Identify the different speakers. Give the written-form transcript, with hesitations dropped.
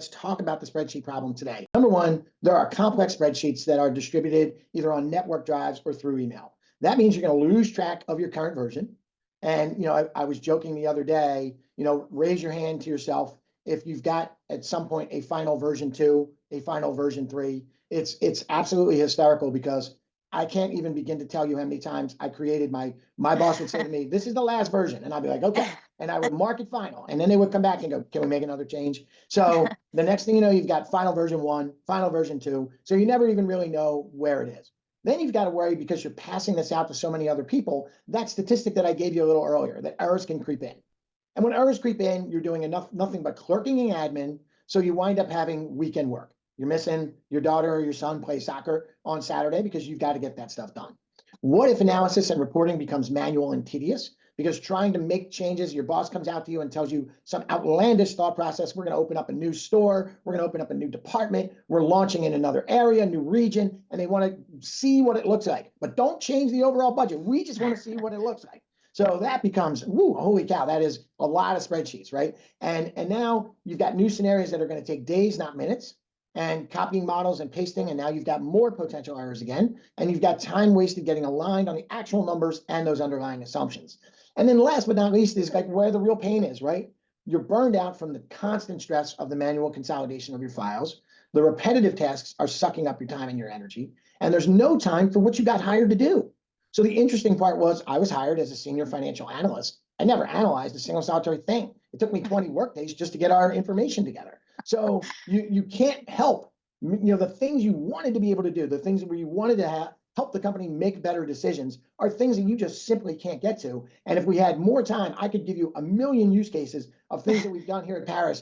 Speaker 1: let's talk about the spreadsheet problem today. Number one, there are complex spreadsheets that are distributed either on network drives or through email. That means you're going to lose track of your current version. And, I was joking the other day, raise your hand to yourself if you've got at some point a final version 2, a final version 3. It's absolutely hysterical because I can't even begin to tell you how many times I created my boss would say to me, this is the last version. And I'd be like, okay. And I would mark it final. And then they would come back and go, can we make another change? So the next thing you know, you've got final version 1, final version 2. So you never even really know where it is. Then you've got to worry because you're passing this out to so many other people. That statistic that I gave you a little earlier, that errors can creep in. And when errors creep in, you're doing nothing but clerking and admin. So you wind up having weekend work. You're missing your daughter or your son play soccer on Saturday because you've got to get that stuff done. What if analysis and reporting becomes manual and tedious? Because trying to make changes, your boss comes out to you and tells you some outlandish thought process. We're going to open up a new store. We're going to open up a new department. We're launching in another area, new region, and they want to see what it looks like. But don't change the overall budget. We just want to see what it looks like. So that becomes, woo, holy cow, that is a lot of spreadsheets, right? And now you've got new scenarios that are going to take days, not minutes, and copying models and pasting, and now you've got more potential errors again, and you've got time wasted getting aligned on the actual numbers and those underlying assumptions. And then last but not least is like where the real pain is, right? You're burned out from the constant stress of the manual consolidation of your files. The repetitive tasks are sucking up your time and your energy, and there's no time for what you got hired to do. So the interesting part was I was hired as a senior financial analyst. I never analyzed a single solitary thing. It took me 20 work days just to get our information together. So you can't help, the things you wanted to be able to do, the things where you wanted to help the company make better decisions are things that you just simply can't get to. And if we had more time, I could give you a million use cases of things that we've done here at Paris